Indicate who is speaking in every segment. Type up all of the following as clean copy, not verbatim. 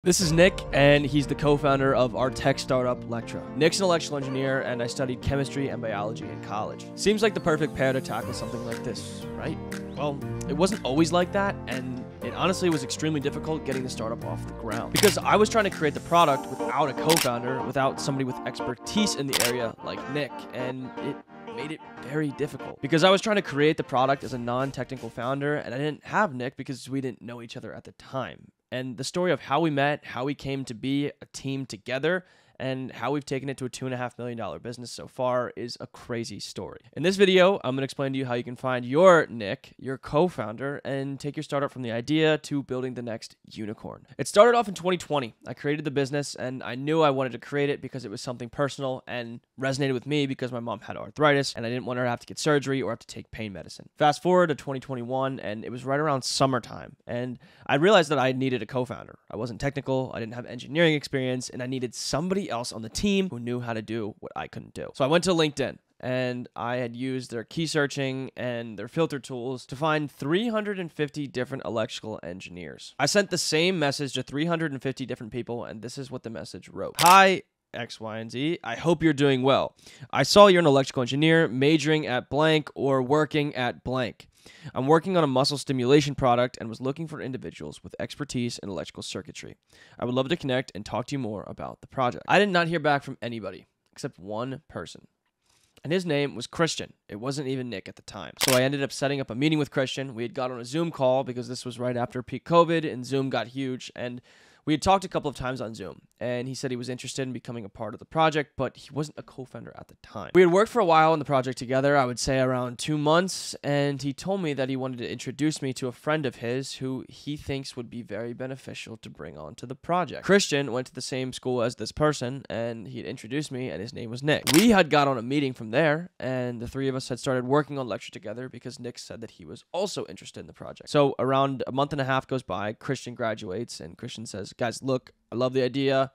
Speaker 1: This is Nick, and he's the co-founder of our tech startup, Lectra. Nick's an electrical engineer, and I studied chemistry and biology in college. Seems like the perfect pair to tackle something like this, right? Well, it wasn't always like that, and it honestly was extremely difficult getting the startup off the ground. Because I was trying to create the product without a co-founder, without somebody with expertise in the area like Nick, and it made it very difficult. Because I was trying to create the product as a non-technical founder, and I didn't have Nick because we didn't know each other at the time. And the story of how we met, how we came to be a team together, and how we've taken it to a $2.5 million business so far is a crazy story. In this video, I'm going to explain to you how you can find your Nick, your co-founder, and take your startup from the idea to building the next unicorn. It started off in 2020. I created the business, and I knew I wanted to create it because it was something personal and resonated with me because my mom had arthritis, and I didn't want her to have to get surgery or have to take pain medicine. Fast forward to 2021, and it was right around summertime, and I realized that I needed a co-founder. I wasn't technical, I didn't have engineering experience, and I needed somebody else on the team who knew how to do what I couldn't do. So I went to LinkedIn, and I had used their key searching and their filter tools to find 350 different electrical engineers. I sent the same message to 350 different people, and this is what the message wrote. Hi, X, Y, and Z. I hope you're doing well. I saw you're an electrical engineer majoring at blank or working at blank. I'm working on a muscle stimulation product and was looking for individuals with expertise in electrical circuitry. I would love to connect and talk to you more about the project. I did not hear back from anybody except one person, and his name was Christian. It wasn't even Nick at the time. So I ended up setting up a meeting with Christian. We had got on a Zoom call because this was right after peak COVID and Zoom got huge, and we had talked a couple of times on Zoom, and he said he was interested in becoming a part of the project, but he wasn't a co-founder at the time. We had worked for a while on the project together, I would say around 2 months, and he told me that he wanted to introduce me to a friend of his who he thinks would be very beneficial to bring onto the project. Christian went to the same school as this person, and he had introduced me, and his name was Nick. We had got on a meeting from there, and the three of us had started working on Lectra together because Nick said that he was also interested in the project. So around a month and a half goes by, Christian graduates, and Christian says, guys, look, I love the idea.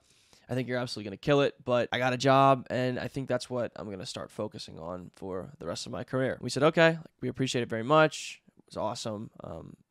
Speaker 1: I think you're absolutely going to kill it, but I got a job, and I think that's what I'm going to start focusing on for the rest of my career. We said, okay, we appreciate it very much. It was awesome.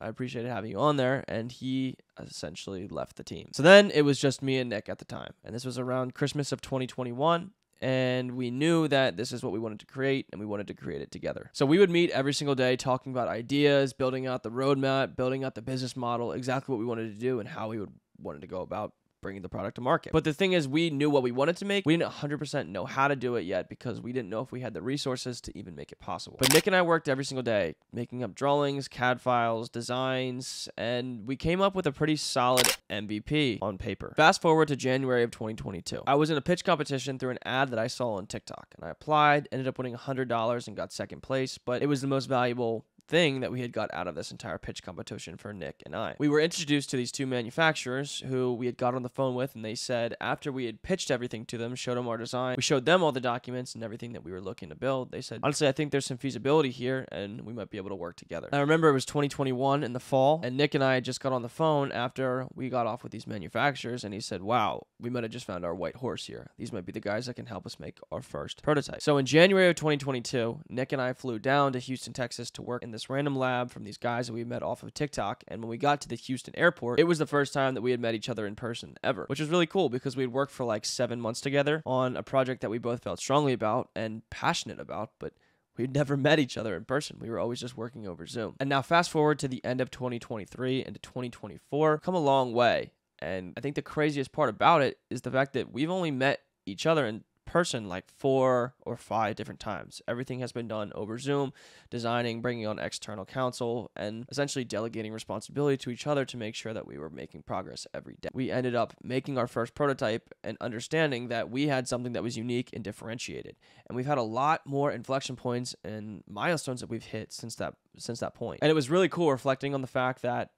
Speaker 1: I appreciated having you on there, and he essentially left the team. So then it was just me and Nick at the time, and this was around Christmas of 2021. And we knew that this is what we wanted to create, and we wanted to create it together. So we would meet every single day talking about ideas, building out the roadmap, building out the business model, exactly what we wanted to do and how we wanted to go about bringing the product to market. But the thing is, we knew what we wanted to make. We didn't 100% know how to do it yet because we didn't know if we had the resources to even make it possible. But Nick and I worked every single day, making up drawings, CAD files, designs, and we came up with a pretty solid MVP on paper. Fast forward to January of 2022. I was in a pitch competition through an ad that I saw on TikTok, and I applied, ended up winning $100 and got second place, but it was the most valuable thing that we had got out of this entire pitch competition for Nick and I. We were introduced to these two manufacturers who we had got on the phone with, and they said after we had pitched everything to them, showed them our design, we showed them all the documents and everything that we were looking to build. They said, honestly, I think there's some feasibility here and we might be able to work together. I remember it was 2021 in the fall, and Nick and I just got on the phone after we got off with these manufacturers, and he said, wow, we might have just found our white horse here. These might be the guys that can help us make our first prototype. So in January of 2022, Nick and I flew down to Houston, Texas to work in this random lab from these guys that we met off of TikTok. And when we got to the Houston airport, it was the first time that we had met each other in person ever, which was really cool because we had worked for like 7 months together on a project that we both felt strongly about and passionate about, but we'd never met each other in person. We were always just working over Zoom. And now fast forward to the end of 2023 into 2024, come a long way. And I think the craziest part about it is the fact that we've only met each other in person like 4 or 5 different times. Everything has been done over Zoom, designing, bringing on external counsel, and essentially delegating responsibility to each other to make sure that we were making progress every day. We ended up making our first prototype and understanding that we had something that was unique and differentiated. And we've had a lot more inflection points and milestones that we've hit since that point. And it was really cool reflecting on the fact that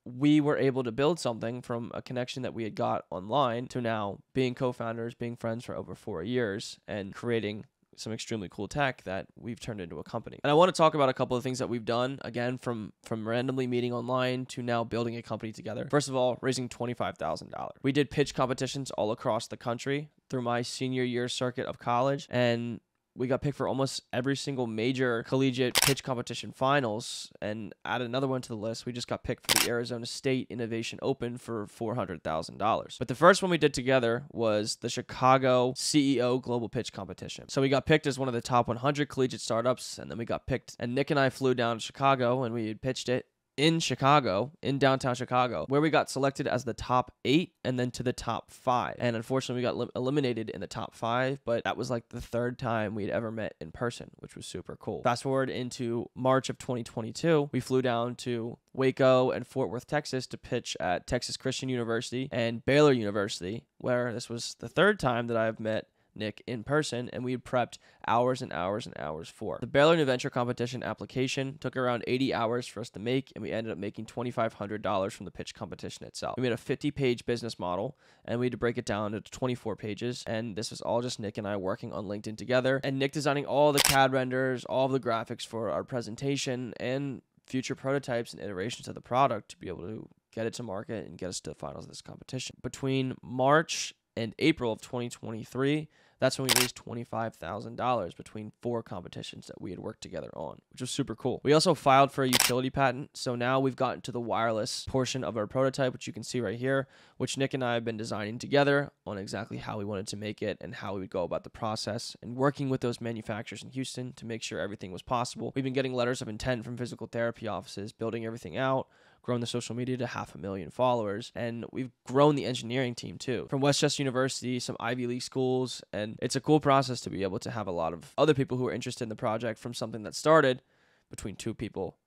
Speaker 1: we were able to build something from a connection that we had got online to now being co-founders, being friends for over 4 years, and creating some extremely cool tech that we've turned into a company. And I want to talk about a couple of things that we've done, again, from randomly meeting online to now building a company together. First of all, raising $25,000. We did pitch competitions all across the country through my senior year circuit of college, and we got picked for almost every single major collegiate pitch competition finals. And add another one to the list, we just got picked for the Arizona State Innovation Open for $400,000. But the first one we did together was the Chicago CEO Global Pitch Competition. So we got picked as one of the top 100 collegiate startups, and then we got picked, and Nick and I flew down to Chicago, and we pitched it in Chicago, in downtown Chicago, where we got selected as the top 8 and then to the top 5. And unfortunately, we got eliminated in the top 5, but that was like the third time we'd ever met in person, which was super cool. Fast forward into March of 2022, we flew down to Waco and Fort Worth, Texas to pitch at Texas Christian University and Baylor University, where this was the third time that I've met Nick in person, and we had prepped hours and hours and hours for. The Baylor New Venture Competition application took around 80 hours for us to make, and we ended up making $2,500 from the pitch competition itself. We made a 50-page business model, and we had to break it down into 24 pages, and this was all just Nick and I working on LinkedIn together, and Nick designing all the CAD renders, all of the graphics for our presentation, and future prototypes and iterations of the product to be able to get it to market and get us to the finals of this competition. Between March and April of 2023, that's when we raised $25,000 between 4 competitions that we had worked together on, which was super cool. We also filed for a utility patent, so now we've gotten to the wireless portion of our prototype, which you can see right here, which Nick and I have been designing together on exactly how we wanted to make it and how we would go about the process, and working with those manufacturers in Houston to make sure everything was possible. We've been getting letters of intent from physical therapy offices, building everything out, grown the social media to 500,000 followers, and we've grown the engineering team too, from Westchester University, some Ivy League schools, and it's a cool process to be able to have a lot of other people who are interested in the project from something that started between 2 people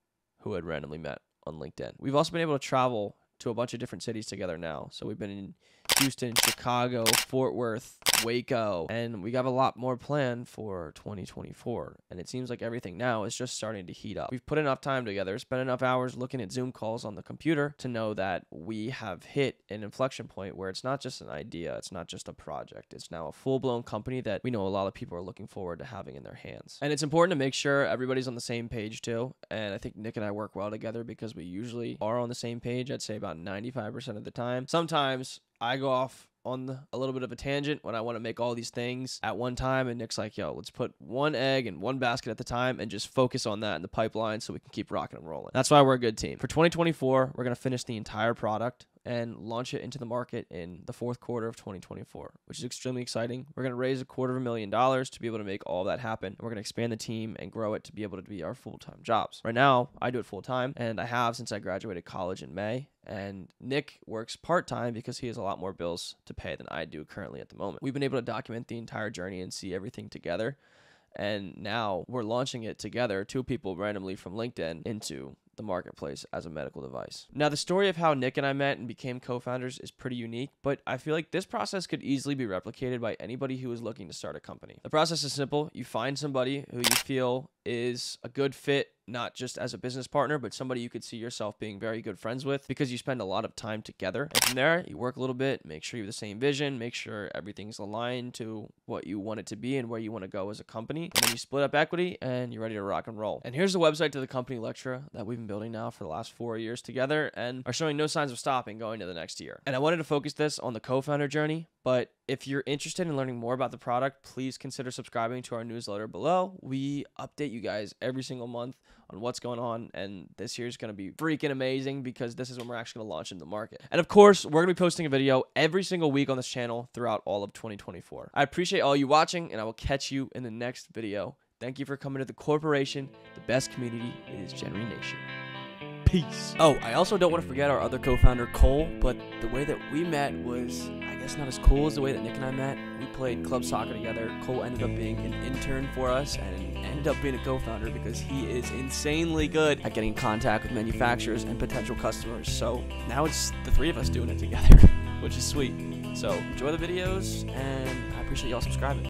Speaker 1: who had randomly met on LinkedIn. We've also been able to travel to a bunch of different cities together now, so we've been in Houston, Chicago, Fort Worth, Waco, and we got a lot more planned for 2024, and it seems like everything now is just starting to heat up. We've put enough time together, spent enough hours looking at Zoom calls on the computer to know that we have hit an inflection point where it's not just an idea, it's not just a project, it's now a full-blown company that we know a lot of people are looking forward to having in their hands. And it's important to make sure everybody's on the same page too, and I think Nick and I work well together because we usually are on the same page, I'd say about 95% of the time. Sometimes I go off on a little bit of a tangent when I want to make all these things at one time, and Nick's like, yo, let's put one egg in one basket at the time and just focus on that in the pipeline so we can keep rocking and rolling. That's why we're a good team. For 2024, we're going to finish the entire product and launch it into the market in the 4th quarter of 2024, which is extremely exciting. We're going to raise $250,000 to be able to make all that happen. We're going to expand the team and grow it to be able to be our full-time jobs. Right now, I do it full-time, and I have since I graduated college in May, and Nick works part-time because he has a lot more bills to pay than I do currently at the moment. We've been able to document the entire journey and see everything together, and now we're launching it together, 2 people randomly from LinkedIn, into the marketplace as a medical device. Now, the story of how Nick and I met and became co-founders is pretty unique, but I feel like this process could easily be replicated by anybody who is looking to start a company. The process is simple. You find somebody who you feel is a good fit, not just as a business partner, but somebody you could see yourself being very good friends with because you spend a lot of time together. And from there, you work a little bit, make sure you have the same vision, make sure everything's aligned to what you want it to be and where you want to go as a company. And then you split up equity and you're ready to rock and roll. And here's the website to the company, Lectra, that we've been building now for the last 4 years together and are showing no signs of stopping going to the next year. And I wanted to focus this on the co-founder journey, but if you're interested in learning more about the product, please consider subscribing to our newsletter below. We update you guys every single month on what's going on, and this year is going to be freaking amazing because this is when we're actually going to launch into the market. And of course, we're going to be posting a video every single week on this channel throughout all of 2024. I appreciate all you watching, and I will catch you in the next video. Thank you for coming to the corporation. The best community is January Nation. Peace. Oh, I also don't want to forget our other co-founder, Cole, but the way that we met was, I guess, not as cool as the way that Nick and I met. We played club soccer together. Cole ended up being an intern for us and ended up being a co-founder because he is insanely good at getting in contact with manufacturers and potential customers. So now it's the 3 of us doing it together, which is sweet. So enjoy the videos, and I appreciate y'all subscribing.